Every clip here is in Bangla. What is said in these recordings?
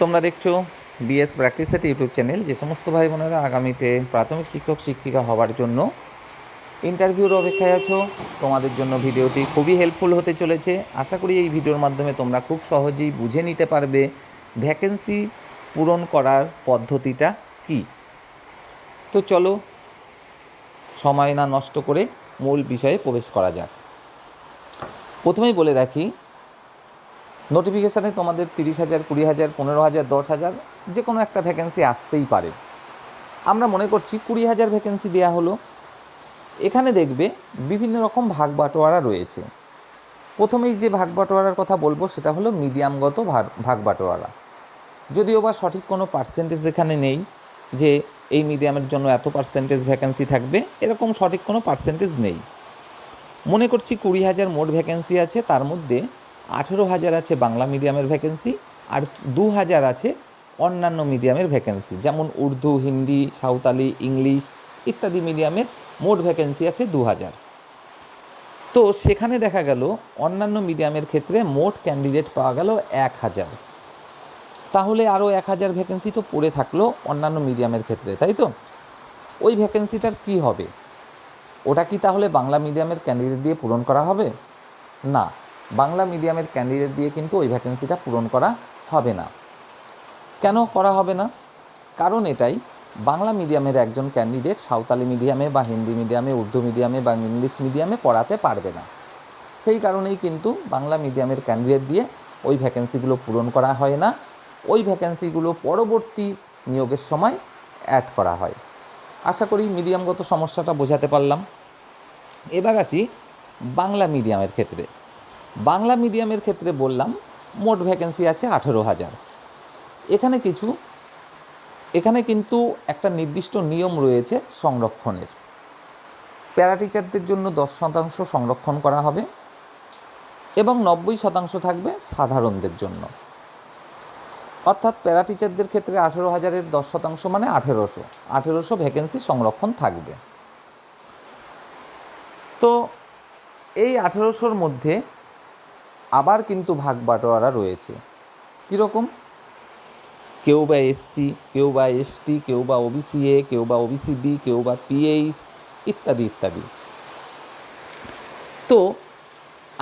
তোমরা দেখছো BS practice set YouTube channel. যে সমস্ত ভাই বোনেরা আগামীতে প্রাথমিক শিক্ষক শিক্ষিকা হওয়ার জন্য ইন্টারভিউর অপেক্ষায় আছো, তোমাদের জন্য ভিডিওটি খুবই হেল্পফুল হতে চলেছে। আশা করি এই ভিডিওর মাধ্যমে তোমরা খুব সহজেই বুঝে নিতে পারবে ভ্যাকেন্সি পূরণ করার পদ্ধতিটা কী। তো চলো সময় না নষ্ট করে মূল বিষয়ে প্রবেশ করা যাক। প্রথমেই বলে রাখি, নোটিফিকেশানে তোমাদের 30,000, 20,000, 15,000, 10,000 যে কোনো একটা ভ্যাকেন্সি আসতেই পারে। আমরা মনে করছি 20,000 ভ্যাকেন্সি দেওয়া হলো। এখানে দেখবে বিভিন্ন রকম ভাগ বাটোয়ারা রয়েছে। প্রথমেই যে ভাগ বাটোয়ারার কথা বলবো সেটা হলো মিডিয়ামগত ভাগ বাটোয়ারা। যদিও বা সঠিক কোনো পার্সেন্টেজ এখানে নেই যে এই মিডিয়ামের জন্য এত পার্সেন্টেজ ভ্যাকেন্সি থাকবে, এরকম সঠিক কোনো পার্সেন্টেজ নেই। মনে করছি 20,000 মোট ভ্যাকেন্সি আছে, তার মধ্যে 18,000 আছে বাংলা মিডিয়ামের ভ্যাকেন্সি, আর 2,000 আছে অন্যান্য মিডিয়ামের ভ্যাকেন্সি, যেমন উর্দু, হিন্দি, সাঁওতালি, ইংলিশ ইত্যাদি মিডিয়ামের মোট ভ্যাকেন্সি আছে 2,000। তো সেখানে দেখা গেল অন্যান্য মিডিয়ামের ক্ষেত্রে মোট ক্যান্ডিডেট পাওয়া গেল 1,000। তাহলে আরও 1,000 ভ্যাকেন্সি তো পড়ে থাকলো অন্যান্য মিডিয়ামের ক্ষেত্রে, তাই তো? ওই ভ্যাকেন্সিটার কি হবে? ওটা কি তাহলে বাংলা মিডিয়ামের ক্যান্ডিডেট দিয়ে পূরণ করা হবে? না, বাংলা মিডিয়ামের ক্যান্ডিডেট দিয়ে কিন্তু ওই ভ্যাকেন্সিটা পূরণ করা হবে না। কেন করা হবে না? কারণ এটাই, বাংলা মিডিয়ামের একজন ক্যান্ডিডেট সাঁওতালি মিডিয়ামে বা হিন্দি মিডিয়ামে, উর্দু মিডিয়ামে বা ইংলিশ মিডিয়ামে পড়াতে পারবে না। সেই কারণেই কিন্তু বাংলা মিডিয়ামের ক্যান্ডিডেট দিয়ে ওই ভ্যাকেন্সিগুলো পূরণ করা হয় না। ওই ভ্যাকেন্সিগুলো পরবর্তী নিয়োগের সময় অ্যাড করা হয়। আশা করি মিডিয়ামগত সমস্যাটা বোঝাতে পারলাম। এবার আসি বাংলা মিডিয়ামের ক্ষেত্রে। বাংলা মিডিয়ামের ক্ষেত্রে বললাম মোট ভ্যাকেন্সি আছে 18,000। এখানে কিন্তু একটা নির্দিষ্ট নিয়ম রয়েছে সংরক্ষণের। প্যারা টিচারদের জন্য 10% সংরক্ষণ করা হবে এবং 90% থাকবে সাধারণদের জন্য। অর্থাৎ প্যারা টিচারদের ক্ষেত্রে 18,000-এর 10% মানে 1800 ভ্যাকেন্সি সংরক্ষণ থাকবে। তো এই 1800-র মধ্যে আবার কিন্তু ভাগ বাটোয়ারা রয়েছে। কীরকম? কেউ বা এসসি, কেউ বা এসটি, কেউ বা ওবিসি এ, কেউ বা ওবিসি বি, কেউ বা পিএইচ ইত্যাদি ইত্যাদি। তো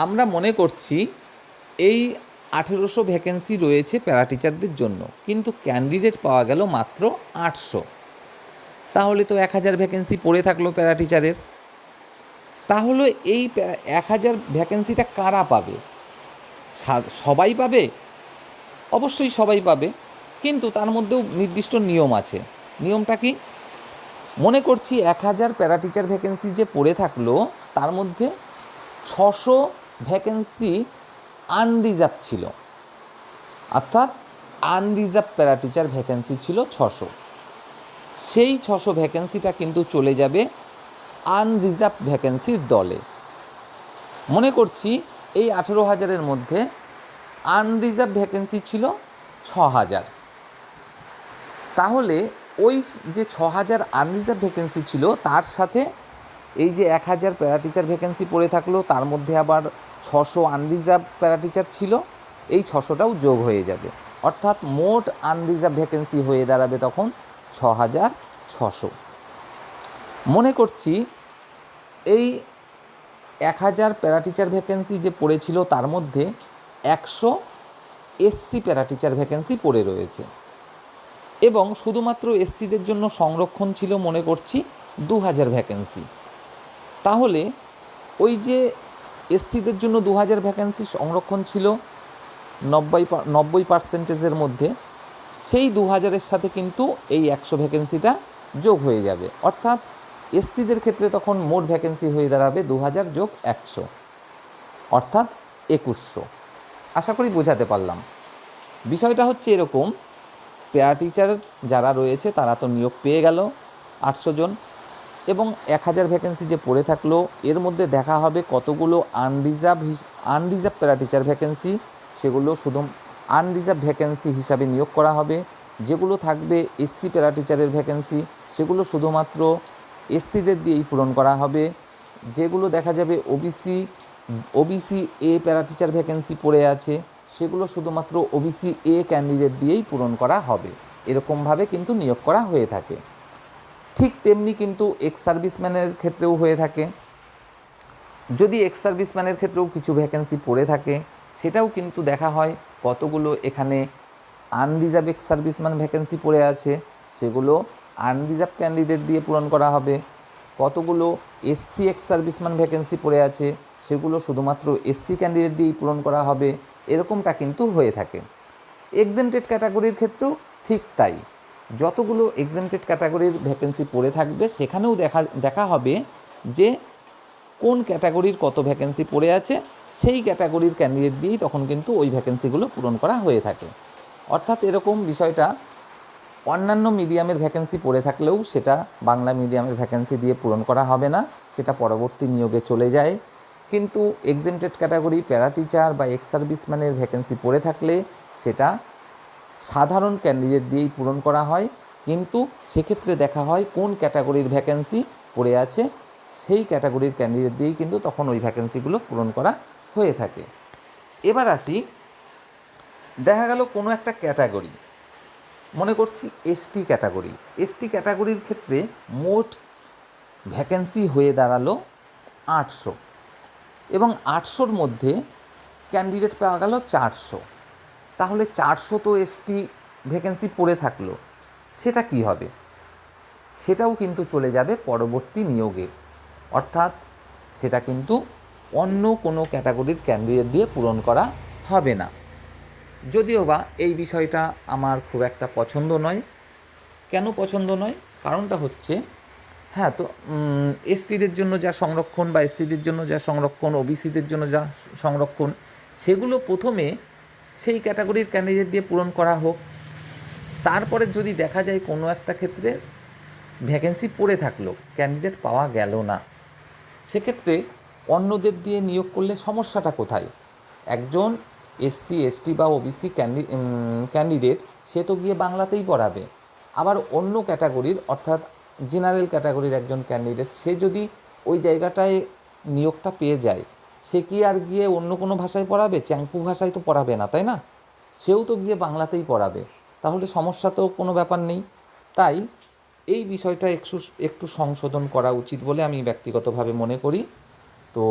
আমরা মনে করছি এই 1800 ভ্যাকেন্সি রয়েছে প্যারা টিচারদের জন্য, কিন্তু ক্যান্ডিডেট পাওয়া গেল মাত্র 800। তাহলে তো 1,000 ভ্যাকেন্সি পড়ে থাকলো প্যারা টিচারের। তাহলে এই 1,000 ভ্যাকেন্সিটা কারা পাবে? সবাই পাবে? অবশ্যই সবাই পাবে, কিন্তু তার মধ্যেও নির্দিষ্ট নিয়ম আছে। নিয়মটা কি? মনে করছি 1,000 প্যারা টিচার ভ্যাকেন্সি যে পড়ে থাকলো, তার মধ্যে 600 ভ্যাকেন্সি আনরিজার্ভ ছিল। অর্থাৎ আনরিজার্ভ প্যারা টিচার ভ্যাকেন্সি ছিল 600। সেই 600 ভ্যাকেন্সিটা কিন্তু চলে যাবে আনরিজার্ভ ভ্যাকেন্সির দলে। মনে করছি এই 18,000-এর মধ্যে আনরিজার্ভ ভ্যাকেন্সি ছিল 6,000। তাহলে ওই যে 6,000 আনরিজার্ভ ভ্যাকেন্সি ছিল, তার সাথে এই যে 1,000 প্যারা টিচার ভ্যাকেন্সি পড়ে থাকলো, তার মধ্যে আবার 600 আনরিজার্ভ প্যারা টিচার ছিল, এই 600টাও যোগ হয়ে যাবে। অর্থাৎ মোট আনরিজার্ভ ভ্যাকেন্সি হয়ে দাঁড়াবে তখন 6,600। মনে করছি এই 1,000 প্যারা টিচার ভ্যাকেন্সি যে পড়েছিল, তার মধ্যে 100 এসসি প্যারা টিচার ভ্যাকেন্সি পড়ে রয়েছে এবং শুধুমাত্র এসসিদের জন্য সংরক্ষণ ছিল মনে করছি 2,000 ভ্যাকেন্সি। তাহলে ওই যে এসসিদের জন্য 2,000 ভ্যাকেন্সি সংরক্ষণ ছিল 90% মধ্যে, সেই 2,000-এর সাথে কিন্তু এই 100 ভ্যাকেন্সিটা যোগ হয়ে যাবে। অর্থাৎ এসসিদের ক্ষেত্রে তখন মোট ভ্যাকেন্সি হয়ে দাঁড়াবে 2,000 যোগ 100, অর্থাৎ 2,100। আশা করি বোঝাতে পারলাম। বিষয়টা হচ্ছে এরকম, প্যারা টিচার যারা রয়েছে তারা তো নিয়োগ পেয়ে গেল 800 জন, এবং 1,000 ভ্যাকেন্সি যে পড়ে থাকলো, এর মধ্যে দেখা হবে কতগুলো আনরিজার্ভ প্যারা টিচার ভ্যাকেন্সি, সেগুলো শুধু আনরিজার্ভ ভ্যাকেন্সি হিসাবে নিয়োগ করা হবে। যেগুলো থাকবে এসসি প্যারা টিচারের ভ্যাকেন্সি, সেগুলো শুধুমাত্র এসসিদের দিয়েই পূরণ করা হবে। যেগুলো দেখা যাবে OBC A para teacher vacancy পড়ে আছে, সেগুলো শুধুমাত্র ওবিসি এ ক্যান্ডিডেট দিয়েই পূরণ করা হবে, এরকমভাবে কিন্তু নিয়োগ করা হয়ে থাকে। ঠিক তেমনি কিন্তু এক্স সার্ভিসম্যানের ক্ষেত্রেও হয়ে থাকে। যদি এক্স সার্ভিসম্যানের ক্ষেত্রেও কিছু ভ্যাকেন্সি পড়ে থাকে, সেটাও কিন্তু দেখা হয় কতগুলো এখানে আনরিজার্ভ এক্স সার্ভিসম্যান ভ্যাকেন্সি পড়ে আছে, সেগুলো আনরিজার্ভ ক্যান্ডিডেট দিয়ে পূরণ করা হবে। কতগুলো এসসি এক্স সার্ভিসম্যান ভ্যাকেন্সি পড়ে আছে, সেগুলো শুধুমাত্র এসসি ক্যান্ডিডেট দিয়েই পূরণ করা হবে, এরকমটা কিন্তু হয়ে থাকে। এক্সেমটেড ক্যাটাগরির ক্ষেত্রেও ঠিক তাই। যতগুলো এক্সেমটেড ক্যাটাগরির ভ্যাকেন্সি পড়ে থাকবে, সেখানেও দেখা হবে যে কোন ক্যাটাগরির কত ভ্যাকেন্সি পড়ে আছে, সেই ক্যাটাগরির ক্যান্ডিডেট দিয়েই তখন কিন্তু ওই ভ্যাকেন্সিগুলো পূরণ করা হয়ে থাকে। অর্থাৎ এরকম বিষয়টা অন্যান্য মিডিয়ামের ভ্যাকেন্সি পড়ে থাকলেও সেটা বাংলা মিডিয়ামের ভ্যাকেন্সি দিয়ে পূরণ করা হবে না, সেটা পরবর্তী নিয়োগে চলে যায়। কিন্তু এক্সেমটেড ক্যাটাগরি প্যারা টিচার বা এক্স সার্ভিসম্যানের ভ্যাকেন্সি পড়ে থাকলে সেটা সাধারণ ক্যান্ডিডেট দিয়েই পূরণ করা হয়, কিন্তু সেক্ষেত্রে দেখা হয় কোন ক্যাটাগরির ভ্যাকেন্সি পড়ে আছে, সেই ক্যাটাগরির ক্যান্ডিডেট দিয়েই কিন্তু তখন ওই ভ্যাকেন্সিগুলো পূরণ করা হয়ে থাকে। এবার আসি, দেখা গেল কোনো একটা ক্যাটাগরি, মনে করছি এসটি ক্যাটাগরি। এসটি ক্যাটাগরির ক্ষেত্রে মোট ভ্যাকেন্সি হয়ে দাঁড়ালো 800, এবং 800-র মধ্যে ক্যান্ডিডেট পাওয়া গেল 400। তাহলে 400 তো এসটি ভ্যাকেন্সি পড়ে থাকলো, সেটা কি হবে? সেটাও কিন্তু চলে যাবে পরবর্তী নিয়োগে, অর্থাৎ সেটা কিন্তু অন্য কোনো ক্যাটাগরির ক্যান্ডিডেট দিয়ে পূরণ করা হবে না। যদিও বা এই বিষয়টা আমার খুব একটা পছন্দ নয়। কেন পছন্দ নয়? কারণটা হচ্ছে, হ্যাঁ, তো এসটিদের জন্য যা সংরক্ষণ বা এসসিদের জন্য যা সংরক্ষণ, ওবিসিদের জন্য যা সংরক্ষণ, সেগুলো প্রথমে সেই ক্যাটাগরির ক্যান্ডিডেট দিয়ে পূরণ করা হোক। তারপরে যদি দেখা যায় কোনো একটা ক্ষেত্রে ভ্যাকেন্সি পড়ে থাকলো, ক্যান্ডিডেট পাওয়া গেল না, সেক্ষেত্রে অন্যদের দিয়ে নিয়োগ করলে সমস্যাটা কোথায়? একজন এসসি এসটি বা ওবিসি ক্যান্ডিডেট সে তো গিয়ে বাংলাতেই পড়াবে। আবার অন্য ক্যাটাগরির অর্থাৎ জেনারেল ক্যাটাগরির একজন ক্যান্ডিডেট সে যদি ওই জায়গাটায় নিয়োগটা পেয়ে যায়, সে কি আর গিয়ে অন্য কোনো ভাষায় পড়াবে? চ্যাংপু ভাষায় তো পড়াবে না, তাই না? সেও তো গিয়ে বাংলাতেই পড়াবে, তাহলে সমস্যা তো কোনো ব্যাপার নেই। তাই এই বিষয়টা একটু সংশোধন করা উচিত বলে আমি ব্যক্তিগতভাবে মনে করি। তো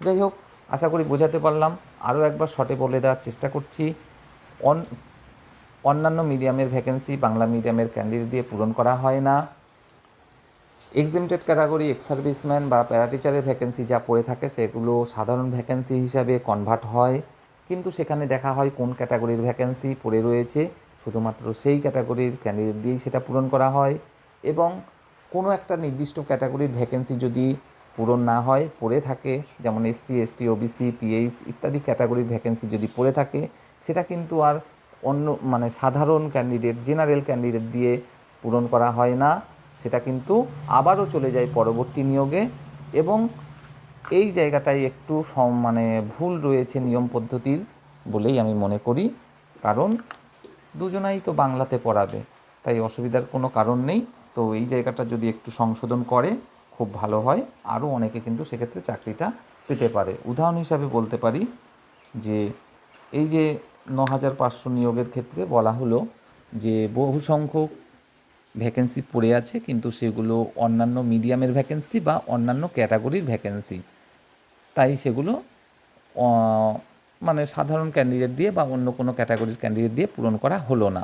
যাই হোক, আশা করি বোঝাতে পারলাম। আরও একবার শর্টে বলে দেওয়ার চেষ্টা করছি, অন্যান্য মিডিয়ামের ভ্যাকেন্সি বাংলা মিডিয়ামের ক্যান্ডিডেট দিয়ে পূরণ করা হয় না। এক্সেমটেড ক্যাটাগরি এক্স সার্ভিসম্যান বা প্যারাটিচারের ভ্যাকেন্সি যা পড়ে থাকে সেগুলো সাধারণ ভ্যাকেন্সি হিসাবে কনভার্ট হয়, কিন্তু সেখানে দেখা হয় কোন ক্যাটাগরির ভ্যাকেন্সি পড়ে রয়েছে, শুধুমাত্র সেই ক্যাটাগরির ক্যান্ডিডেট দিয়েই সেটা পূরণ করা হয়। এবং কোনো একটা নির্দিষ্ট ক্যাটাগরির ভ্যাকেন্সি যদি পূরণ না হয়, পড়ে থাকে, যেমন এসসি এসটি ওবিসি পিএইচ ইত্যাদি ক্যাটাগরির ভ্যাকেন্সি যদি পড়ে থাকে, সেটা কিন্তু আর অন্য সাধারণ ক্যান্ডিডেট জেনারেল ক্যান্ডিডেট দিয়ে পূরণ করা হয় না, সেটা কিন্তু আবারও চলে যায় পরবর্তী নিয়োগে। এবং এই জায়গাটায় একটু ভুল রয়েছে নিয়ম পদ্ধতির বলেই আমি মনে করি, কারণ দুজনাই তো বাংলাতে পড়াবে, তাই অসুবিধার কোনো কারণ নেই। তো এই জায়গাটা যদি একটু সংশোধন করে খুব ভালো হয়, আরও অনেকে কিন্তু সেক্ষেত্রে চাকরিটা পেতে পারে। উদাহরণ হিসাবে বলতে পারি যে এই যে 9500 নিয়োগের ক্ষেত্রে বলা হলো যে বহু সংখ্যক ভ্যাকেন্সি পড়ে আছে, কিন্তু সেগুলো অন্যান্য মিডিয়ামের ভ্যাকেন্সি বা অন্যান্য ক্যাটাগরির ভ্যাকেন্সি, তাই সেগুলো সাধারণ ক্যান্ডিডেট দিয়ে বা অন্য কোনো ক্যাটাগরির ক্যান্ডিডেট দিয়ে পূরণ করা হলো না।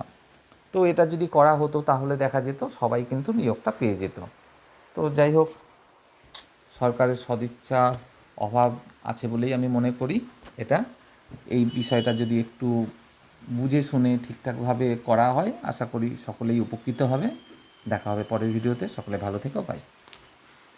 তো এটা যদি করা হতো তাহলে দেখা যেত সবাই কিন্তু নিয়োগটা পেয়ে যেত। তো যাই হোক, সরকারের সদিচ্ছা অভাব আছে বলেই আমি মনে করি এটা। এই বিষয়টা যদি একটু বুঝে শুনে ঠিকঠাকভাবে করা হয়, আশা করি সকলেই উপকৃত হবে। দেখা হবে পরের ভিডিওতে। সকলে ভালো থেকো, বাই।